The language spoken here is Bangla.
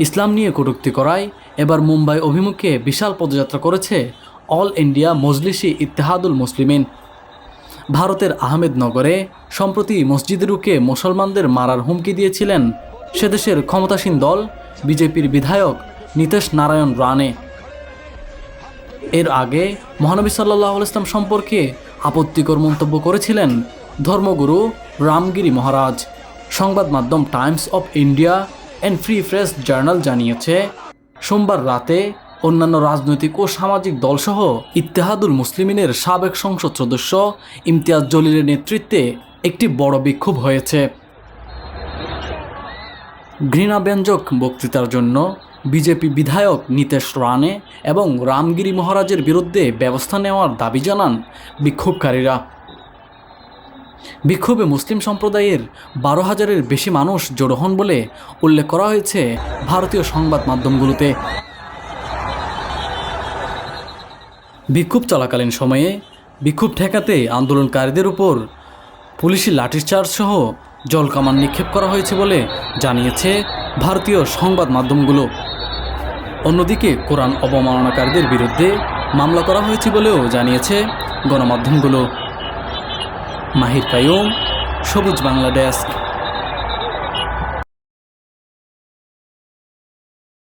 ইসলাম নিয়ে কটূক্তি করায় এবার মুম্বাই অভিমুখে বিশাল পদযাত্রা করেছে অল ইন্ডিয়া মজলিসি ইত্তেহাদুল মুসলিমিন। ভারতের আহমেদনগরে সম্প্রতি মসজিদে ঢুকে মুসলমানদের মারার হুমকি দিয়েছিলেন সেদেশের ক্ষমতাসীন দল বিজেপির বিধায়ক নীতেশ নারায়ণ রানে। এর আগে মহানবী সাল্লাল্লাহু আলাইহি ওয়াসাল্লাম সম্পর্কে আপত্তিকর মন্তব্য করেছিলেন ধর্মগুরু রামগিরি মহারাজ। সংবাদ মাধ্যম Times of India and free press journal জানিয়েছে, সোমবার রাতে অন্যান্য রাজনৈতিক ও সামাজিক দলসহ ইত্তেহাদুল মুসলিমিনের সাবেক সংসদ সদস্য ইমতিয়াজ জলিলের নেতৃত্বে একটি বড় বিক্ষোভ হয়েছে। ঘৃণাব্যঞ্জক বক্তৃতার জন্য বিজেপি বিধায়ক নীতেশ রানে এবং রামগিরি মহারাজের বিরুদ্ধে ব্যবস্থা নেওয়ার দাবি জানান বিক্ষোভকারীরা। বিক্ষোভে মুসলিম সম্প্রদায়ের 12,000-এর বেশি মানুষ জড়ো হন বলে উল্লেখ করা হয়েছে ভারতীয় সংবাদ মাধ্যমগুলোতে। বিক্ষোভ চলাকালীন সময়ে বিক্ষোভ ঠেকাতে আন্দোলনকারীদের উপর পুলিশি লাঠিচার্জ সহ জলকামান নিক্ষেপ করা হয়েছে বলে জানিয়েছে ভারতীয় সংবাদ মাধ্যমগুলো। অন্যদিকে কোরআন অবমাননাকারীদের বিরুদ্ধে মামলা করা হয়েছে বলেও জানিয়েছে গণমাধ্যমগুলো। মাহির কাইয়ুম, সবুজ বাংলা ডেস্ক।